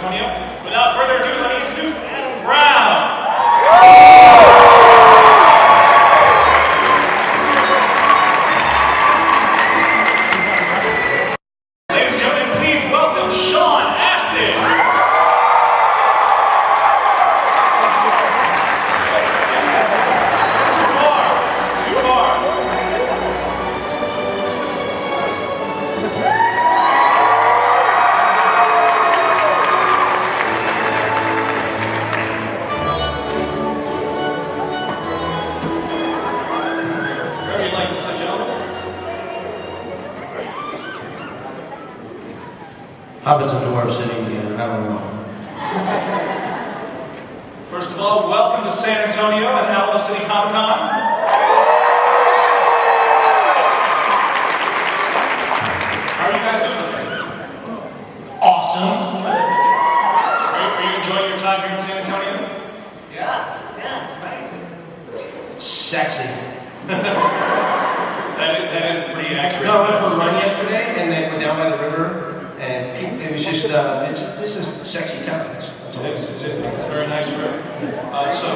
Antonio. Without further ado, let me introduce Adam Brown. Ladies and gentlemen, please welcome Sean Astin. Hobbits and dwarves sitting together, I don't know. First of all, welcome to San Antonio and Alamo City Comic Con. How are you guys doing today? Awesome. Are you enjoying your time here in San Antonio? Yeah, it's amazing. Sexy. That is pretty accurate. No, I went for a run yesterday and then went down by the river. And it was just, this is sexy town. It's very nice room. So,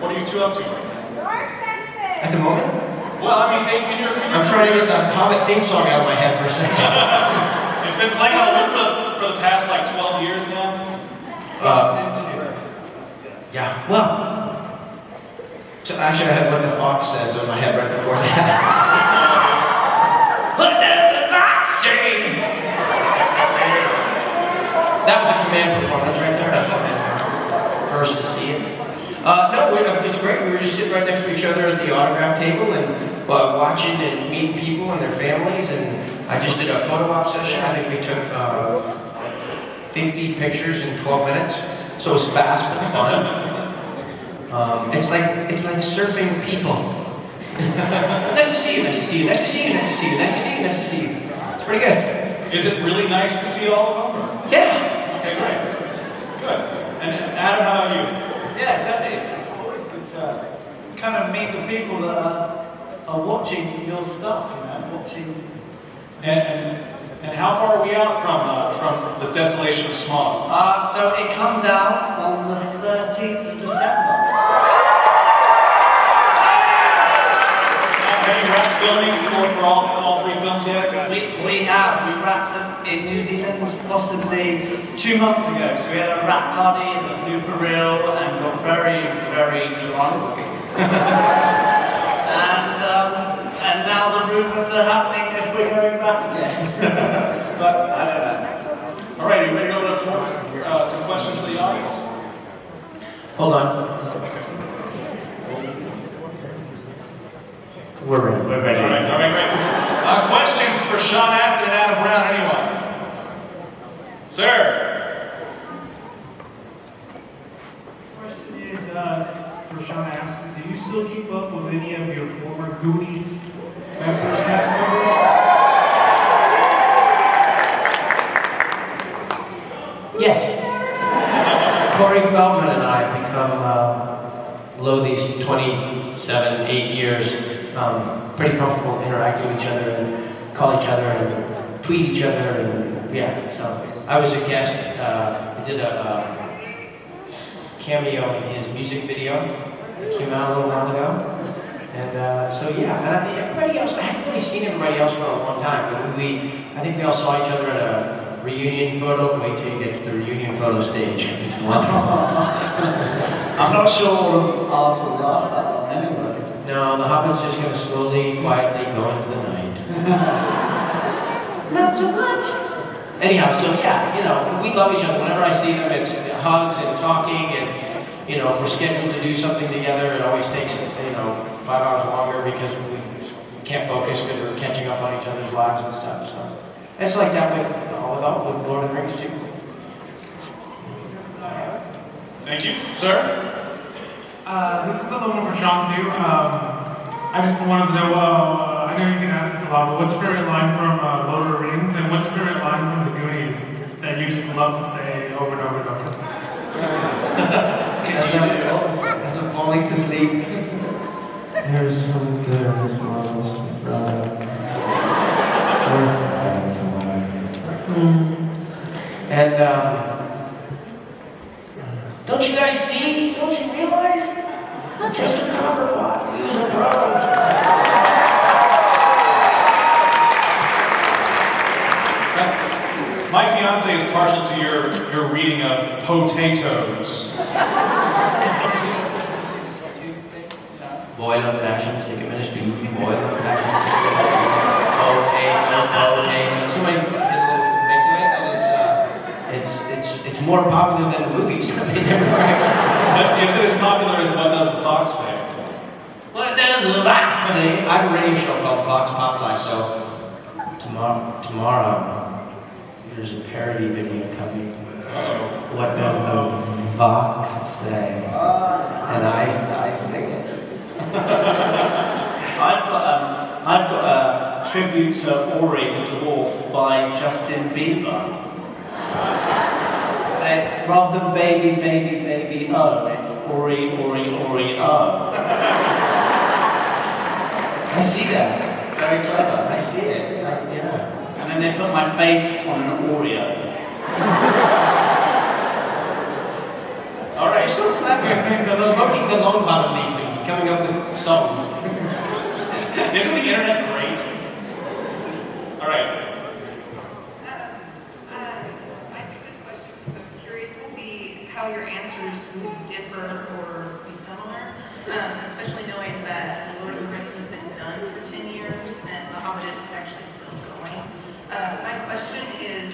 what are you two up to right now? At the moment? Well, I mean, I'm trying to get the Hobbit theme song out of my head for a second. It's been playing on a loop for the past, like, 12 years now? Yeah, well. So actually, I had What the Fox Says on my head right before that. What does the fox say? That was a command performance right there. I was first to see it. No, it's great. We were just sitting right next to each other at the autograph table and watching and meeting people and their families. And I just did a photo op session. I think we took 50 pictures in 12 minutes. So it was fast but fun. It's like surfing people. Nice to see you. Nice to see you. Nice to see you. Nice to see you. Nice to see you. Nice to see you. It's pretty good. Is it really nice to see all of them? Yeah. Okay, great. Good. And Adam, how about you? Yeah, definitely. It's always good to kind of meet the people that are watching your stuff, watching. And how far are we out from the desolation of smog? So it comes out on the 13th of December. Have you wrapped filming for all three films yet? We have. We wrapped it in New Zealand possibly 2 months ago. So we had a wrap party in the blooper reel and got very, very drunk. and now the rumours are happening if we're going back again. But I don't know. All right, are you ready to open up to questions for the audience? Hold on. We're ready. All right, great. Questions for Sean Astin and Adam Brown, anyone? Sir? Question is for Sean Astin. Do you still keep up with any of your former Goonies members, cast members? Yes. Corey Feldman and I have become, these 27, 8 years, pretty comfortable interacting with each other and call each other and tweet each other and yeah. So I was a guest. I did a cameo in his music video that came out a little while ago. And so yeah, and I think everybody else, I haven't really seen everybody else for a long time. But I think we all saw each other at a reunion photo. Wait till you get to the reunion photo stage. It's wonderful. I'm not sure ours will last that long anyway. No, the Hobbit's just going to slowly, quietly go into the night. Not so much. Anyhow, so yeah, we love each other. Whenever I see them, it's hugs and talking, and if we're scheduled to do something together, it always takes 5 hours longer because we can't focus because we're catching up on each other's lives and stuff. So it's like that with Lord of the Rings too. Thank you, sir. This is a little one for Sean too. I just wanted to know, I know you can ask this a lot, but what's your favorite line from Lord of the Rings, and what's your favorite line from the Goonies that you just love to say over and over and over? As I'm falling to sleep. There's some good in this world, And Don't you guys see? Don't you realize? Just a copper pot. He was a pro. My fiance is partial to your reading of potatoes. Boil up passions, take a ministry. Boil up passions, take a potato. Somebody did a little mix of it, and it's more popular than the movies. I mean, But is it as popular as What Does the Fox Say? what does the fox say? I have a radio show called Fox Popeye, so tomorrow there's a parody video coming. Uh-oh. What does the fox say? And I sing it. I've got a tribute to Ori the Dwarf by Justin Bieber. Say, rather than baby, baby, baby, oh, it's Ori, Ori, Ori, oh. I see that. Very clever. I see it. Yeah. And then they put my face on an Oreo. All right, so clever. Smoking the long bottom leaf and coming up with songs. Isn't the internet great? All right. I picked this question because I was curious to see how your answers would differ or be similar, especially knowing that The Lord of the Rings has been done for 10 years and The Hobbit is actually still going. My question is,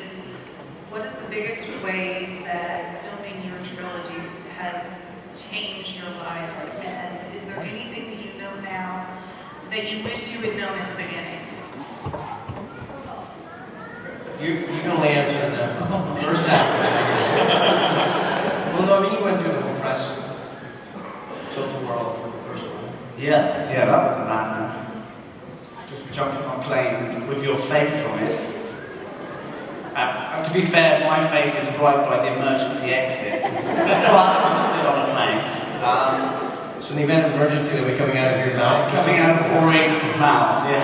what is the biggest way that filming your trilogies has changed your life? And is there anything that you know now that you wish you had known at the beginning? You can only answer the first half of it, I guess. Well, no, I mean, you went through the whole press tilt the world for the first one. Yeah, that was madness. Just jumping on planes with your face on it. To be fair, my face is right by the emergency exit, but I'm still on a plane. So in the event of emergency, they'll be coming out of your mouth? Coming out of Ori's mouth, yeah.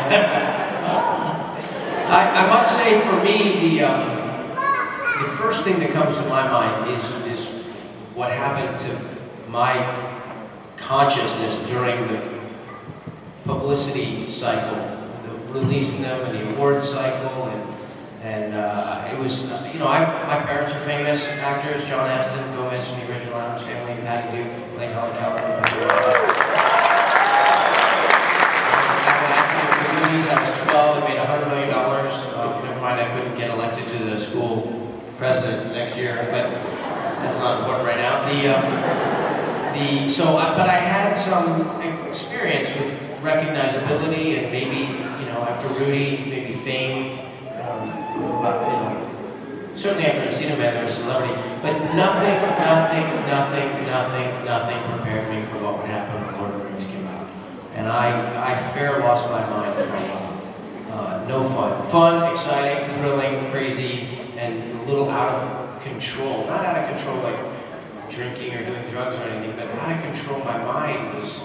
I must say, for me, the first thing that comes to my mind is what happened to my consciousness during the publicity cycle, the releasing them and the award cycle, and it was, you know, my parents are famous actors, John Astin, Gomez from the original Adams Family, and Patty Duke from playing Helen Keller. I was 12, I made $100 million. Never mind, I couldn't get elected to the school president next year, but that's not important right now. But I had some experience with recognizability and maybe, you know, after Rudy, maybe fame. Certainly after Encino Man, there was celebrity, but nothing prepared me for what would happen when Lord of the Rings came out. And I fair lost my mind for a while. No fun. Fun, exciting, thrilling, crazy, and a little out of control. Not out of control like drinking or doing drugs or anything, but out of control. My mind was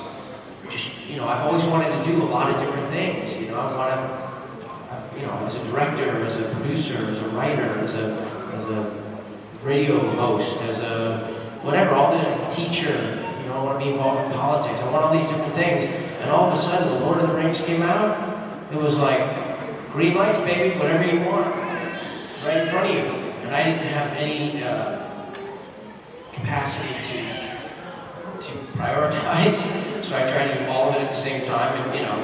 just, you know, I've always wanted to do a lot of different things. You know, I want to, you know, as a director, as a producer, as a writer, as a radio host, as a whatever, as a teacher, you know, I want to be involved in politics. I want all these different things. And all of a sudden, The Lord of the Rings came out. It was like, green lights, baby, whatever you want. It's right in front of you. And I didn't have any capacity to prioritize. So I tried to do all of it at the same time. And, you know,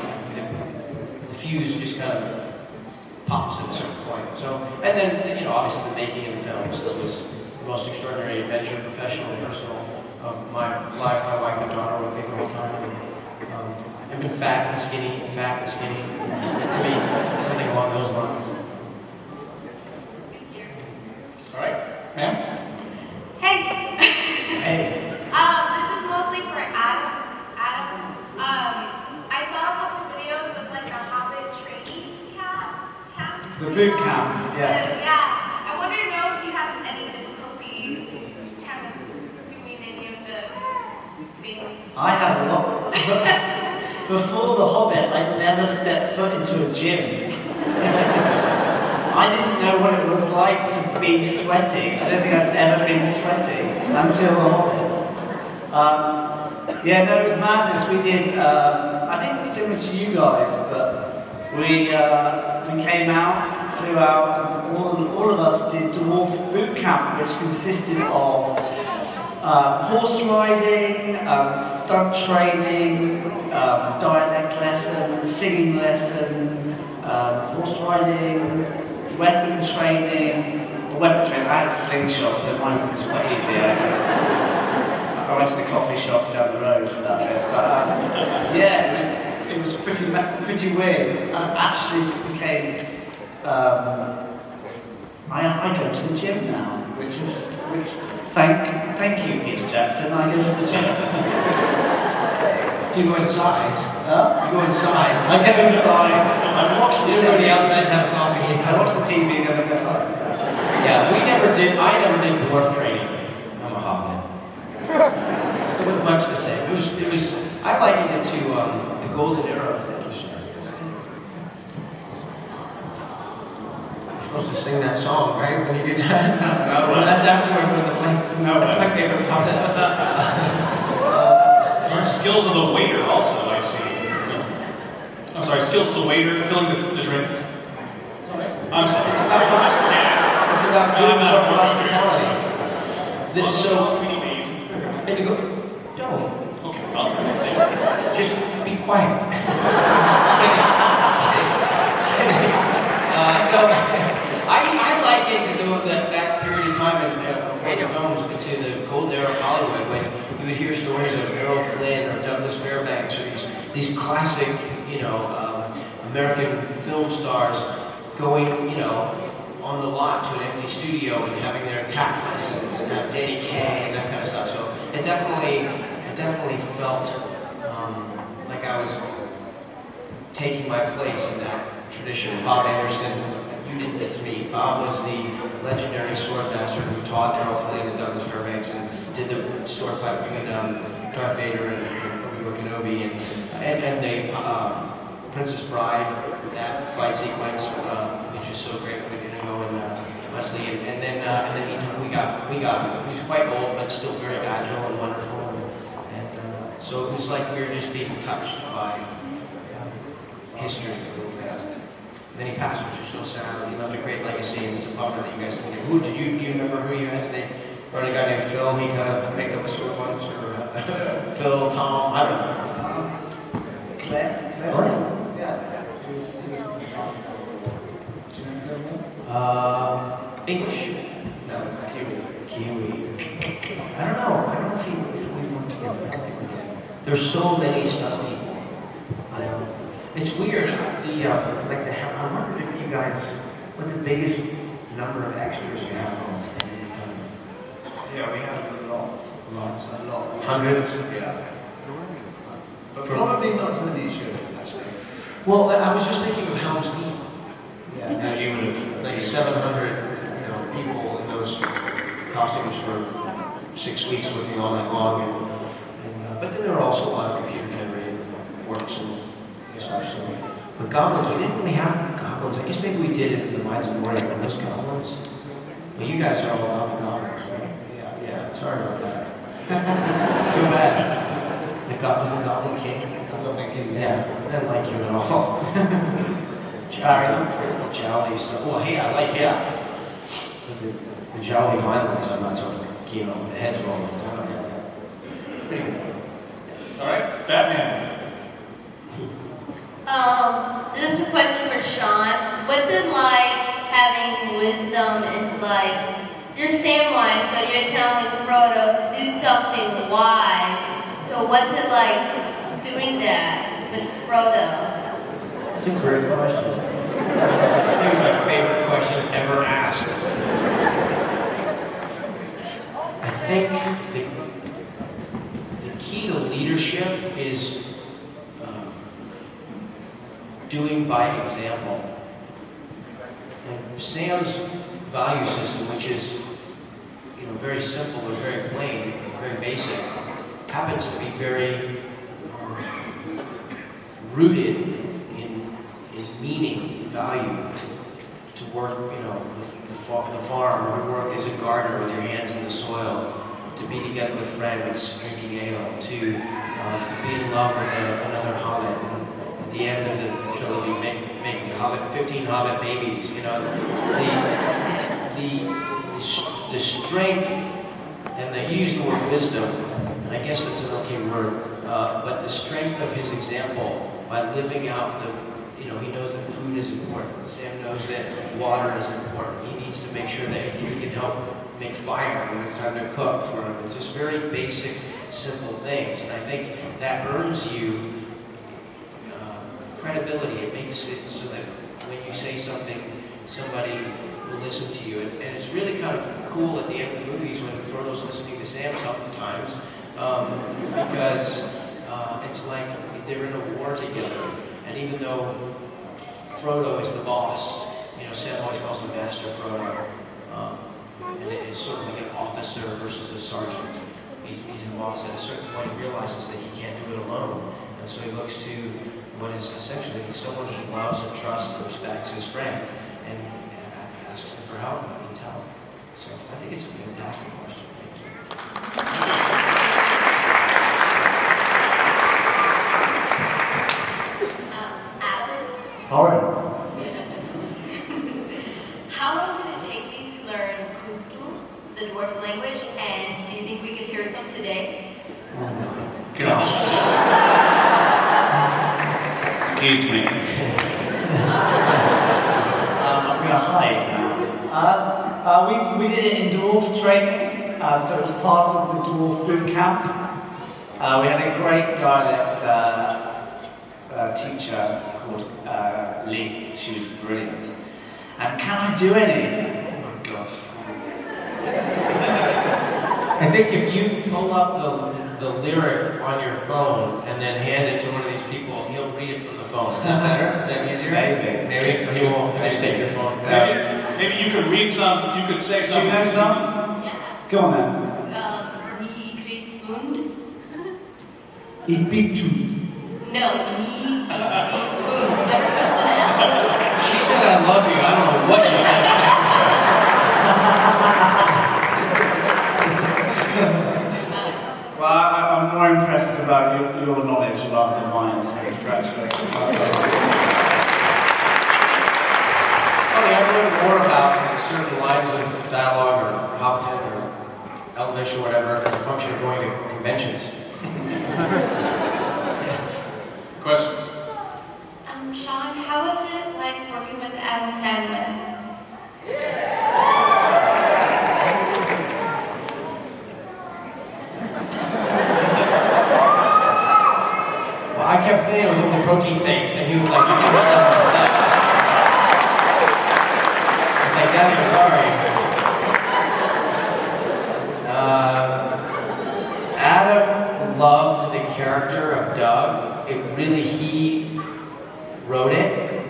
the fuse just kind of pops at a certain point. So, and then, you know, obviously the making of the films. It was the most extraordinary adventure, professional and personal, of my life. My wife and daughter with me the whole time. I've been fat and skinny, maybe something along those lines. All right, ma'am? Hey! Hey. This is mostly for Adam. I saw a couple videos of like a Hobbit training camp. The boot camp, yes. Yeah. I wanted to know if you have any difficulties kind of doing any of the things. I had a lot. Before The Hobbit, I never stepped foot into a gym. I didn't know what it was like to be sweaty. I don't think I've ever been sweaty until The Hobbit. Yeah, no, it was madness. We did, I think similar to you guys, but we came out, flew out, and all of us did dwarf boot camp, which consisted of horse riding, stunt training, dialect lessons, singing lessons, horse riding, weapon training. Weapon training, I had a slingshot, so mine was quite easy. I went to the coffee shop down the road for that bit. But yeah, it was pretty weird. I actually became. I go to the gym now, which thank you, Peter Jackson. I go to the gym. Do you go inside? Huh? You go inside. I go inside. I watch the You go to the TV. outside and have coffee. I watch the TV and then I go home. Yeah, I never did dwarf training. I'm a hobbit. It was much the same. It was. I likened it to the golden era of fitness. You're supposed to sing that song, right? When you do that. No, well, that's after we're doing the plates. No, that's my favorite part. Learn skills of the waiter also, I see. I'm sorry, skills of the waiter, filling the drinks. I'm sorry. It's about good dwarf hospitality. So, and you go, don't. Okay, I'll stop. Thank you. Just be quiet. Kidding. No, I like it, that period of time before the films to the golden era of Hollywood when you would hear stories of Errol Flynn or Douglas Fairbanks or these classic, American film stars going, on the lot to an empty studio and having their tap lessons and have Danny Kaye and that kind of stuff. So it definitely felt like I was taking my place in that tradition. Bob Anderson, you didn't get to meet. Bob was the legendary sword master who taught Errol Flynn and Douglas Fairbanks and did the sword fight between Darth Vader and Obi-Wan Kenobi and the Princess Bride, that fight sequence, which is so great with Inigo and Wesley, and then we got him. He was quite old, but still very agile and wonderful, and so it was like we were just being touched by history a little bit. And then he passed, which is so sad. He left a great legacy, and it's a bummer that you guys didn't get. Do you remember who you had? They brought a guy named Phil. He kind of picked up a sword once, or Phil, Tom, I don't know. Claire? Claire? Yeah. He was the last. Do you know English? No, Kiwi. I don't know if we worked together. I don't think we did. There's so many stunt people. It's weird. I wondered if you guys, what the biggest number of extras you have on any time. Yeah, we had lots. A lot. Hundreds? Yeah. But For- probably not as many as you should, actually. Well, I was just thinking of Helm's Deep. Yeah. And you would have like 700, people in those costumes for 6 weeks working all night long, but then there were also a lot of computer-generated works and stuff. So, but goblins, we didn't really have goblins. I guess maybe we did it in the Mines of Moria, but those goblins. Well, you guys are all about the goblins, right? Yeah. Sorry about that. I feel bad. The was a Goblin King. Yeah, I didn't like him at all. Jolly, so, well, hey, I like him. The jolly violence, I'm not so keen on. The heads rolling. It's pretty good. All right, Batman. This is a question for Sean. What's it like having wisdom into like, you're Samwise, so you're telling Frodo do something wise. So what's it like doing that with Frodo? That's a great question. Maybe my favorite question ever asked. I think the key to leadership is doing by example. And Sam's value system, which is very simple and very plain, very basic, happens to be very rooted in meaning and value to work, the farm, or to work as a gardener with your hands in the soil, to be together with friends drinking ale, to be in love with another Hobbit. And at the end of the trilogy, make Hobbit, 15 Hobbit babies. The strength, and you use the word wisdom, and I guess that's an okay word, but the strength of his example by living out he knows that food is important. Sam knows that water is important. He needs to make sure that he can help make fire when it's time to cook for him. It's just very basic, simple things, and I think that earns you credibility. It makes it so that when you say something, somebody will listen to you. And it's really kind of cool at the end of the movies when Frodo's listening to Sam sometimes, because it's like they're in a war together. And even though Frodo is the boss, Sam always calls him Master Frodo. And it's sort of like an officer versus a sergeant. He's a boss. At a certain point, he realizes that he can't do it alone. And so he looks to what is essentially someone he loves and trusts and respects, his friend, and asks him for help when he needs help. So I think it's a fantastic question. Thank you. Adam? Lauren. How long did it take you to learn Kuzdu, the dwarf's language, and do you think we could hear some today? Oh my gosh. Excuse me. I'm going to hide now. We did it in dwarf training, so it was part of the dwarf boot camp. We had a great dialect teacher called Leith. She was brilliant. And can I do any? Oh my gosh. I think if you pull up the lyric on your phone and then hand it to one of these people, he'll read it from the phone. Is that better? Is that easier? Maybe. Maybe he won't just take your phone. Maybe you could read some, you could say Do you something. know some? Yeah. Go on then. Ni kreet fund? Ik big tooth. No, ni kreet fund. Never trust an L. She said I love you. I don't know what you said. Well, I'm more impressed about your knowledge rather than mine, so congratulations. Funny, I've learned more about certain lines of dialogue or Hobbiton or Elvish or whatever as a function of going to conventions. Question? Sean, how was it like working with Adam Sandler? Well, I kept saying it was only protein things, and he was like, you can't tell me that. I was like, Daddy, I'm sorry. Adam loved the character of Doug. It really, he wrote it,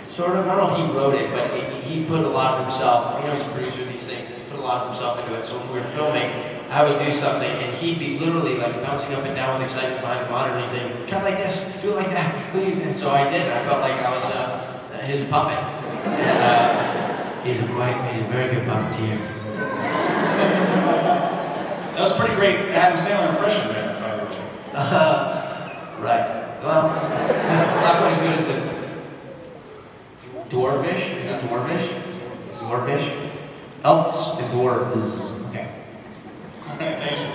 sort of. I don't know if he wrote it, but he put a lot of himself, he's a producer of these things, and he put a lot of himself into it. So when we were filming, I would do something, and he'd be literally like bouncing up and down with excitement behind the monitor, and he'd say, try like this, do it like that. And so I did, and I felt like I was his puppet. And he's a very good puppeteer. That was a pretty great Adam Sandler impression there, by the way. Right. Well, it's not quite as good as the dwarfish. Is it dwarfish? Dwarfish? Elves and dwarves. Okay. Thank you.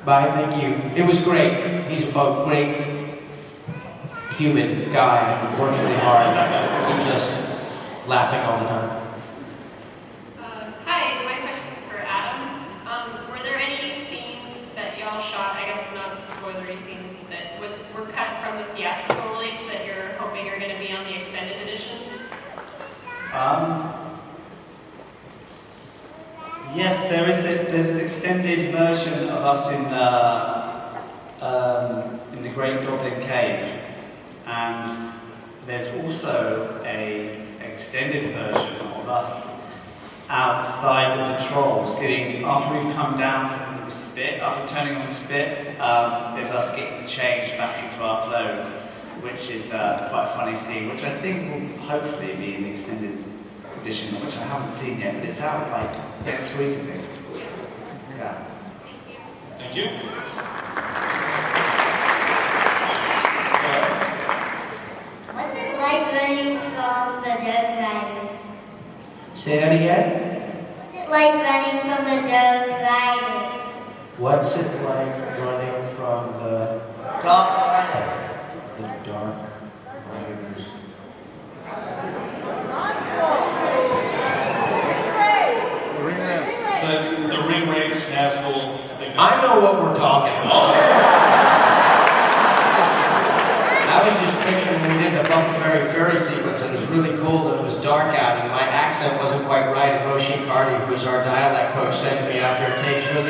Bye, thank you. It was great. He's a great human guy who works really hard, keeps us laughing all the time. Hi, my question's for Adam. Were there any scenes that y'all shot, I guess not spoilery scenes, that were cut from the theatrical release that you're hoping are going to be on the extended editions? Yes, there's an extended version of us in the Great Goblin Cave, and there's also an extended version of us outside of the Trolls, after we've come down from the spit, after turning on the spit, there's us getting changed back into our clothes, which is quite a funny scene, which I think will hopefully be in the extended audition, which I haven't seen yet, but it's out like next week, I think. Yeah. Thank you. What's it like running from the Dog Riders? Say that again? What's it like running from the Dog Riders? What's it like running from the Dark Riders. Dark Riders? The ring race, Nazgul. I know what we're talking about. I was just picturing when we did the Buckleberry Ferry sequence, and it was really cold and it was dark out, and my accent wasn't quite right, and Roisin Carty, who was our dialect coach, said to me after a take, she goes,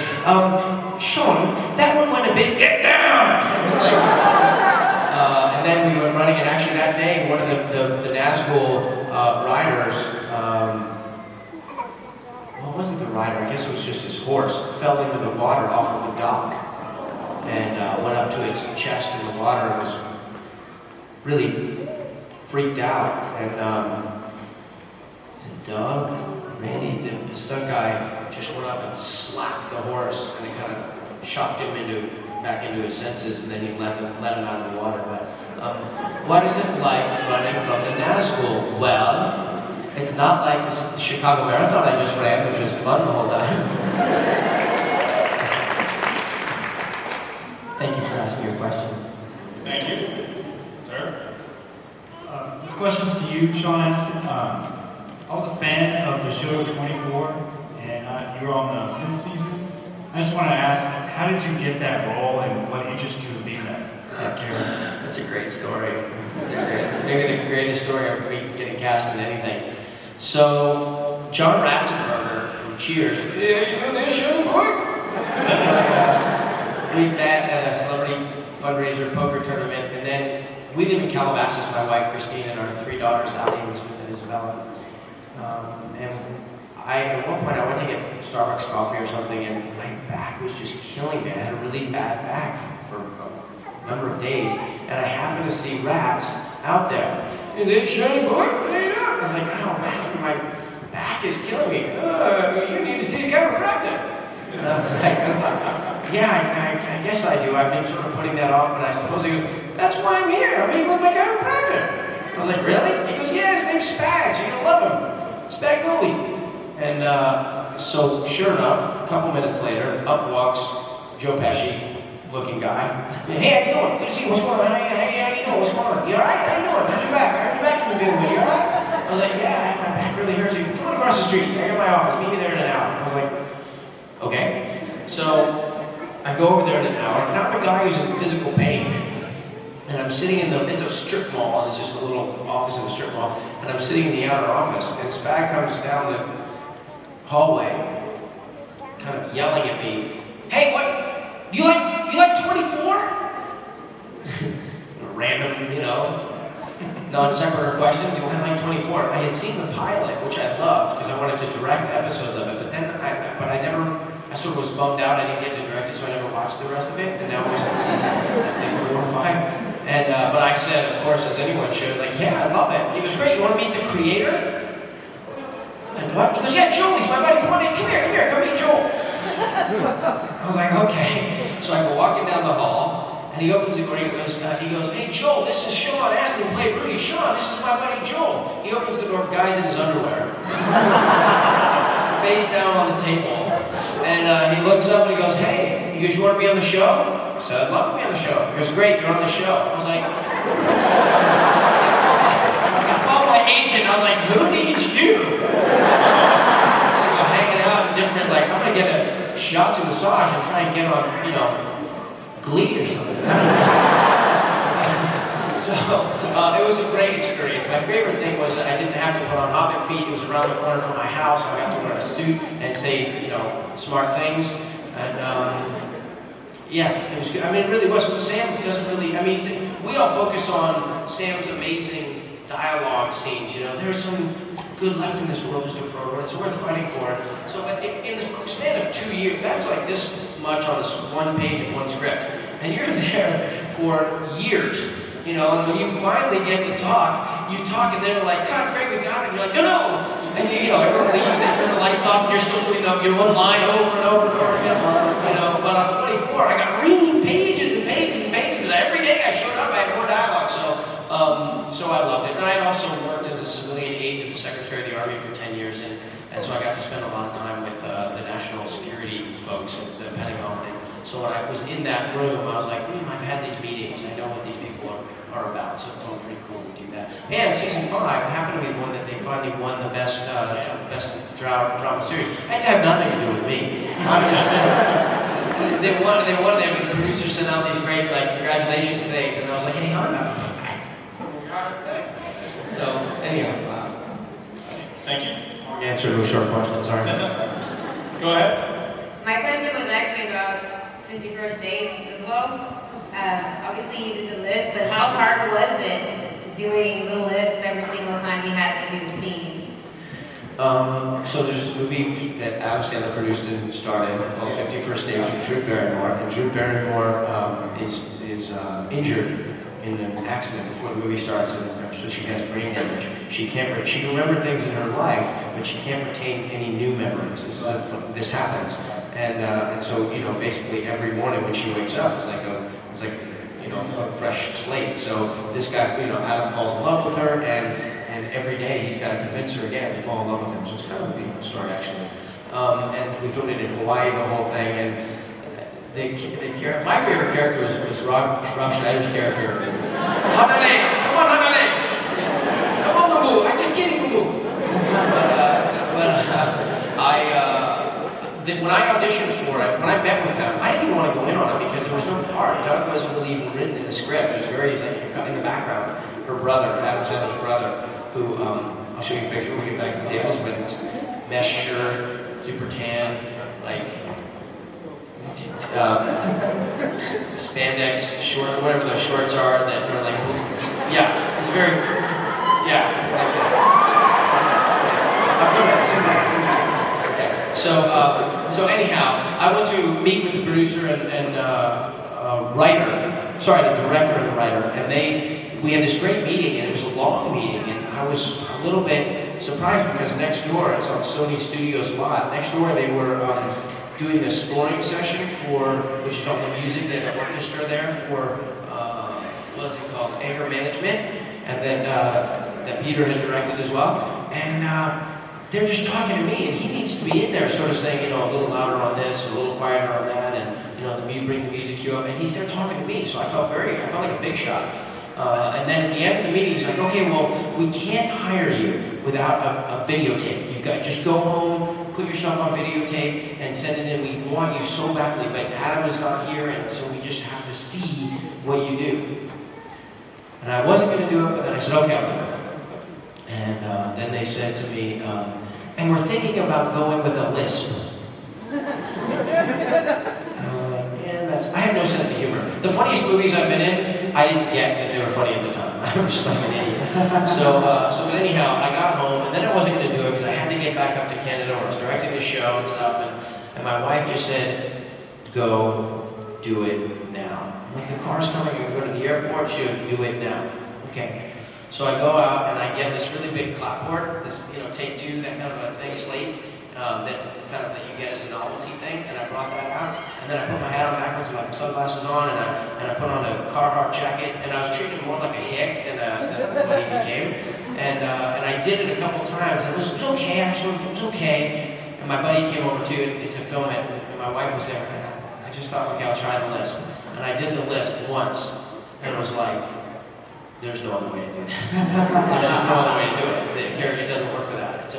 Sean, that one went a bit, get down! It was like, and then we were running, and actually that day, one of the Nazgul riders, well, it wasn't the rider, I guess it was just his horse, fell into the water off of the dock, and went up to his chest in the water and was really freaked out. And is it Doug? Randy? The stunt guy just went up and slapped the horse, and it kind of shocked him back into his senses, and then he let him out of the water. But what is it like running from the Nazgul? Well, it's not like the Chicago Marathon I just ran, which was fun the whole time. Thank you for asking your question. Thank you. Sir? This question's to you, Sean Astin. I was a fan of the show 24, and you were on the 5th season. I just want to ask, how did you get that role, and what interested you in being that character? That's a great story. Maybe the greatest story of me getting cast in anything. So, John Ratzenberger from Cheers, yeah, you know that show, boy? We met at a celebrity fundraiser poker tournament, and then we live in Calabasas, my wife Christine and our 3 daughters, Ali, Elizabeth, and Isabella. And at one point I went to get Starbucks coffee or something, and my back was just killing me. I had a really bad back for a number of days, and I happened to see Rats out there. Is it shiny boy? What are you doing? I was like, oh, Rats, my back is killing me. You need to see a chiropractor. And I was like, yeah, I guess I do. I've been sort of putting that off, but I suppose he goes, that's why I'm here. I'm meeting with my chiropractor. I was like, really? He goes, yeah, his name's Spags. You're gonna love him. Spagnuoli. And so, sure enough, a couple minutes later, up walks Joe Pesci, looking guy. Hey, how you doing? Good to see you. What's going on? How you doing? What's going on? You all right? How you doing? How's your back? I heard your back isn't feeling good. You all right? I was like, yeah, my back really hurts. He goes, come on across the street. I got my office. Meet me there in an hour. I was like, okay. So I go over there in an hour. Now I'm a guy who's in physical pain. And I'm sitting it's a strip mall, and it's just a little office in a strip mall, and I'm sitting in the outer office, and Spag comes down the hallway, kind of yelling at me, hey, what, you like 24? A random, non sequitur question, do I like 24? I had seen the pilot, which I loved, because I wanted to direct episodes of it, but then I sort of was bummed out I didn't get to direct it, so I never watched the rest of it, and now we're in season 4 or 5. And, but I said, of course, as anyone should, like, yeah, I love it. He was great. You want to meet the creator? Like, what? He goes, yeah, Joel, he's my buddy. Come on in. Come here. Come meet Joel. I was like, okay. So I go walking down the hall, and he opens the door. He goes, hey, Joel, this is Sean Astin, who played Rudy. Sean, this is my buddy Joel. He opens the door. Guy's in his underwear. Face down on the table. And he looks up and he goes, hey. He goes, you want to be on the show? I said, I'd love to be on the show. He goes, great, you're on the show. I was like, I called my agent, I was like, who needs you? Hanging out in different, like, I'm gonna get a shiatsu massage and try and get on, Glee or something. So, it was a great experience. My favorite thing was that I didn't have to put on Hobbit feet. It was around the corner from my house. I got to wear a suit and say, smart things. And, yeah, it was good. I mean, it really was. Sam doesn't really, we all focus on Sam's amazing dialogue scenes, There's some good left in this world, Mr. Frodo. It's worth fighting for. So, but if in the span of 2 years, that's like this much on this one page and one script. And you're there for years, and when you finally get to talk, you talk and they're like, God, great, we got it. And you're like, no, And you know, everyone leaves, they turn the lights off, and you're still doing your one line over and over and over again. You know, but on 24, I got reading pages and pages and pages. And every day I showed up, I had more dialogue. So I loved it. And I had also worked as a civilian aide to the Secretary of the Army for 10 years, and so I got to spend a lot of time with the national security folks at the Pentagon. And so when I was in that room, I was like, I've had these meetings, I know what these people are about, so it felt pretty cool to do that. And season 5 happened to be one that they finally won the best drama series. It had to have nothing to do with me. I'm just saying. They won it, the producers sent out these great, like, congratulations things, and I was like, hey, I'm not. So, anyhow. Thank you. Answer to a short question, sorry. Go ahead. My question was actually about 51st dates as well. Obviously you did the list, but how hard was it doing the list every single time you had to do a scene? So there's this movie that Adam Sandler produced and starred in called 51st Dates with Drew Barrymore, and Drew Barrymore is injured in an accident before the movie starts, and so she has brain damage. She can remember things in her life, but she can't retain any new memories. This happens, and so basically every morning when she wakes up, it's like a fresh slate. So this guy, Adam falls in love with her, and every day he's got to convince her again to fall in love with him. So it's kind of a beautiful story actually. And we filmed it in Hawaii, the whole thing, and. My favorite character was Rob Schneider's character. Hanale! Come on, Hanale! Come on, Boo-Boo! I'm just kidding, Boo-Boo! When I auditioned for it, when I met with them, I didn't even want to go in on it because there was no part. Doug wasn't really even written in the script. It was very, in the background. Her brother, Adam Sandler's brother, who, I'll show you a picture when we get back to the tables, but it's mesh shirt, super tan, like, spandex short, whatever those shorts are that are like, yeah, it's very, yeah, like that. Okay, so anyhow, I went to meet with the producer and writer, sorry, the director and the writer, and we had this great meeting, and it was a long meeting, and I was a little bit surprised because next door, it's on Sony Studios lot, next door they were doing the scoring session which is all the music, they had an orchestra there for, what was it called, Anger Management, and then that Peter had directed as well, and they're just talking to me, and he needs to be in there sort of saying, a little louder on this, a little quieter on that, and bring the music cue up, and he's there talking to me, so I felt like a big shot. And then at the end of the meeting, he's like, okay, well, we can't hire you without a videotape. You've got to just go home, put yourself on videotape, and send it in. We want you so badly, but Adam is not here, and so we just have to see what you do. And I wasn't going to do it, but then I said, okay, I'll do it. And then they said to me, and we're thinking about going with a lisp. I have no sense of humor. The funniest movies I've been in, I didn't get that they were funny at the time. I was just like an idiot. So but anyhow, I got home, and then I wasn't going to do it because I had to get back up to Canada where I was directing the show and stuff, and my wife just said, go do it now. I'm like, the car's coming, I'm going to go to the airport. She goes, do it now. Okay. So I go out, and I get this really big clapboard, this, take two, that kind of a thing, slate. That you get as a novelty thing, and I brought that out, and then I put my hat on backwards and my sunglasses on, and I put on a Carhartt jacket, and I was treating him more like a hick than what he became, and I did it a couple times, and it was okay, actually, it was okay, and my buddy came over to film it, and my wife was there, and I just thought, okay, I'll try the lisp, and I did the lisp once, and it was like, there's no other way to do this. There's just no other way to do it. The character doesn't work without it. So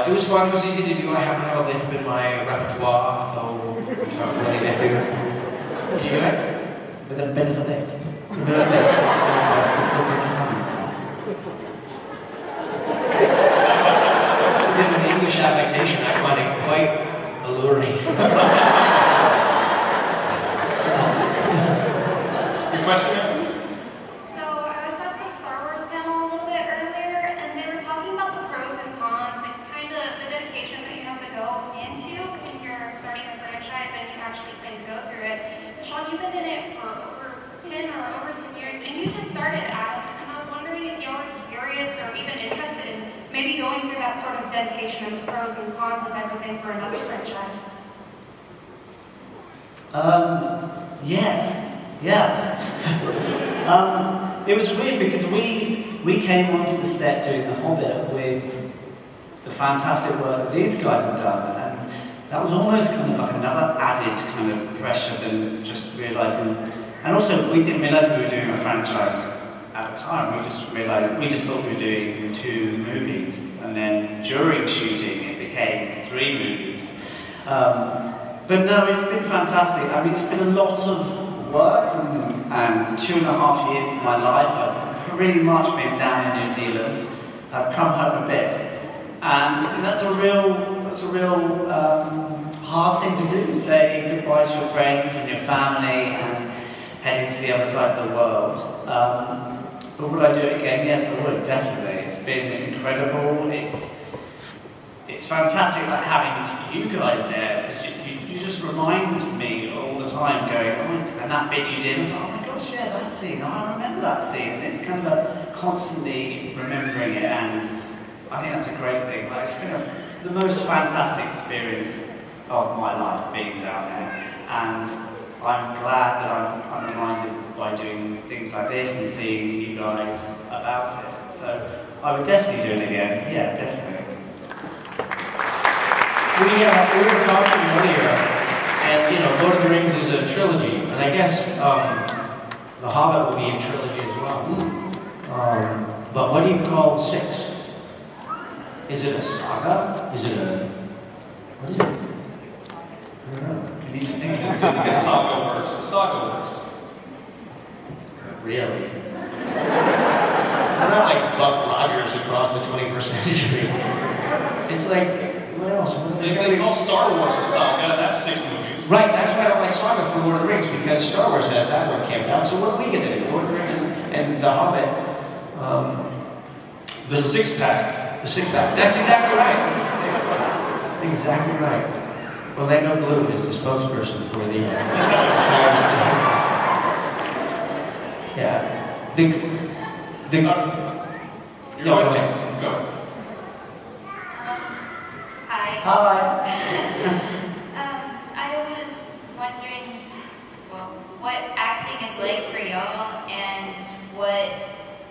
it was fun. It was easy to do. I happen to have a lisp in my repertoire, so it's not really difficult. Can you do it? With a bit of a date. With an English affectation, I find it quite alluring. Your question? So I was at the Star Wars panel a little bit earlier, and they were talking about the pros and cons and kind of the dedication that you have to go into when you're starting a franchise and you actually plan to go through it. Sean, you've been in it for over 10 years, and you just started, Adam, and I was wondering if y'all were curious or even interested in maybe be going through that sort of dedication and the pros and cons of everything for another franchise? Yeah. It was weird because we came onto the set doing The Hobbit with the fantastic work that these guys had done, and that was almost kind of like another added kind of pressure than just realizing. And also, we didn't realize we were doing a franchise at the time. We just thought we were doing 2 movies, and then during shooting it became 3 movies. But no, it's been fantastic. I mean, it's been a lot of work, and 2.5 years of my life. I've pretty much been down in New Zealand. I've come home a bit, and that's a real hard thing to do. Say goodbye to your friends and your family, and heading to the other side of the world. But would I do it again? Yes, I would, definitely. It's been incredible. It's fantastic like having you guys there, because you just remind me all the time, going, oh, and that bit you did, I was like, oh my gosh, yeah, that scene, oh, I remember that scene. And it's kind of a constantly remembering it, and I think that's a great thing. Like, it's been the most fantastic experience of my life being down there, and I'm glad that I'm reminded by doing things like this and seeing you guys about it. So I would definitely do it again. Yeah, definitely. We were talking earlier, and Lord of the Rings is a trilogy, and I guess The Hobbit will be a trilogy as well. But what do you call 6? Is it a saga? Is it a... what is it? I don't know. You need to think. I think a saga works. A saga works. Really? We're not like Buck Rogers across the 21st century. It's like, what else? They call Star Wars a saga. That's 6 movies. Right, that's why I don't like saga for Lord of the Rings, because Star Wars has that one camped out. So what are we going to do? Lord of the Rings and The Hobbit. The 6-pack. The 6-pack. That's exactly right. That's exactly right. Orlando Bloom is the spokesperson for the entire series. Yeah. Your voice go. Hi. I was wondering, well, what acting is like for y'all, and what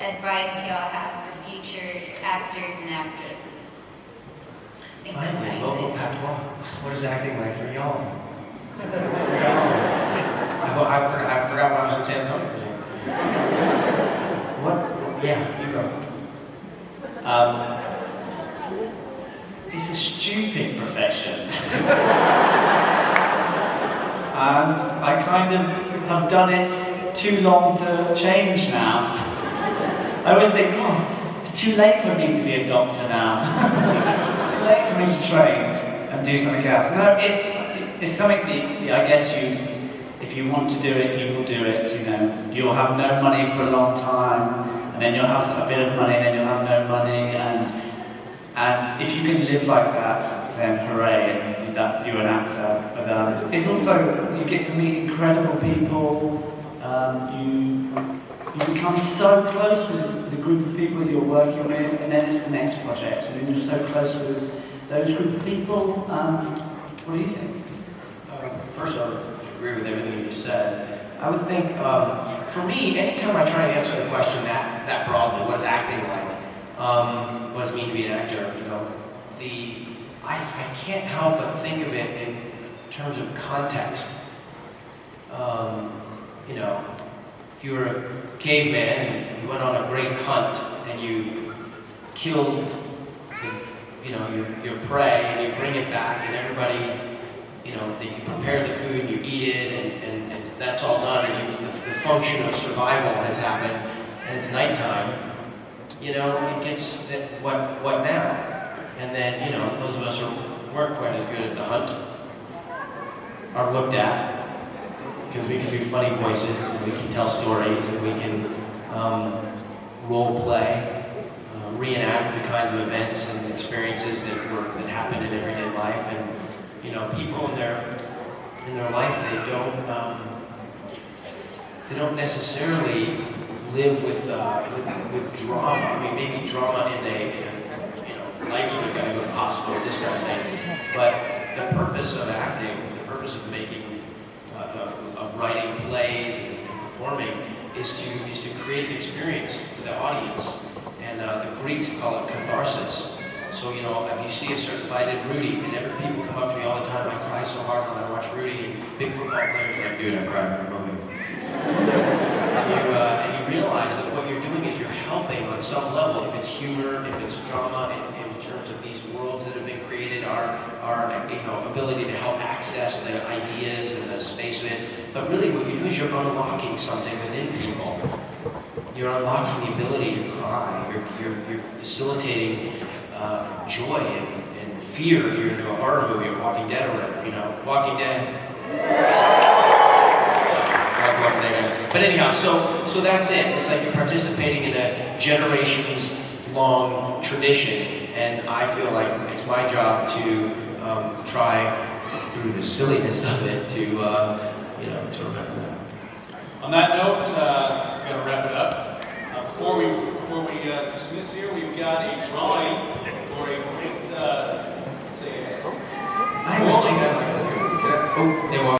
advice y'all have for future actors and actresses. I think that's Finally, how you local say it. patois. What is acting like for y'all? I forgot what I was in San Antonio for a second. What? Yeah, you go. It's a stupid profession. And I kind of have done it too long to change now. I always think, oh, it's too late for me to be a doctor now. It's too late for me to train and do something else. No, it's something that I guess if you want to do it, you will do it. You'll have no money for a long time, and then you'll have a bit of money, and then you'll have no money, and if you can live like that, then hooray, and that you're an actor. But it's also, you get to meet incredible people. You become so close with the group of people that you're working with, and then it's the next project, and then you're so close with those group of people. What do you think? First, I would agree with everything you just said. I would think, for me, anytime I try to answer the question that broadly, what is acting like? What does it mean to be an actor? I can't help but think of it in terms of context. If you were a caveman and you went on a great hunt and you killed your prey and you bring it back and everybody, that you prepare the food and you eat it and that's all done and the function of survival has happened and it's nighttime. It gets what now? And then, those of us who weren't quite as good at the hunt are looked at because we can do funny voices and we can tell stories and we can role play, reenact the kinds of events and experiences that happen in everyday life. And people in their life they don't necessarily live with drama. I mean, maybe drama in a life, somebody's got to go to the hospital, this kind of thing. But the purpose of acting, the purpose of making, of writing plays and performing is to create an experience for the audience. And the Greeks call it catharsis. So, you know, if you see a certain play, I did Rudy, and people come up to me all the time, I cry so hard when I watch Rudy, and big football players are like, dude, I cried in the movie. And you realize that what you're doing is you're helping on some level, if it's humor, if it's drama, in terms of these worlds that have been created, our you know, ability to help access the ideas and the space of it. But really what you do is you're unlocking something within people. You're unlocking the ability to cry. You're facilitating joy and fear if you're into a horror movie or Walking Dead or whatever, you know. Walking Dead. But anyhow, so that's it. It's like you're participating in a generations-long tradition, and I feel like it's my job to try, through the silliness of it, to you know, to remember that. On that note, we've got to wrap it up. Before we dismiss here, we've got a drawing for a great,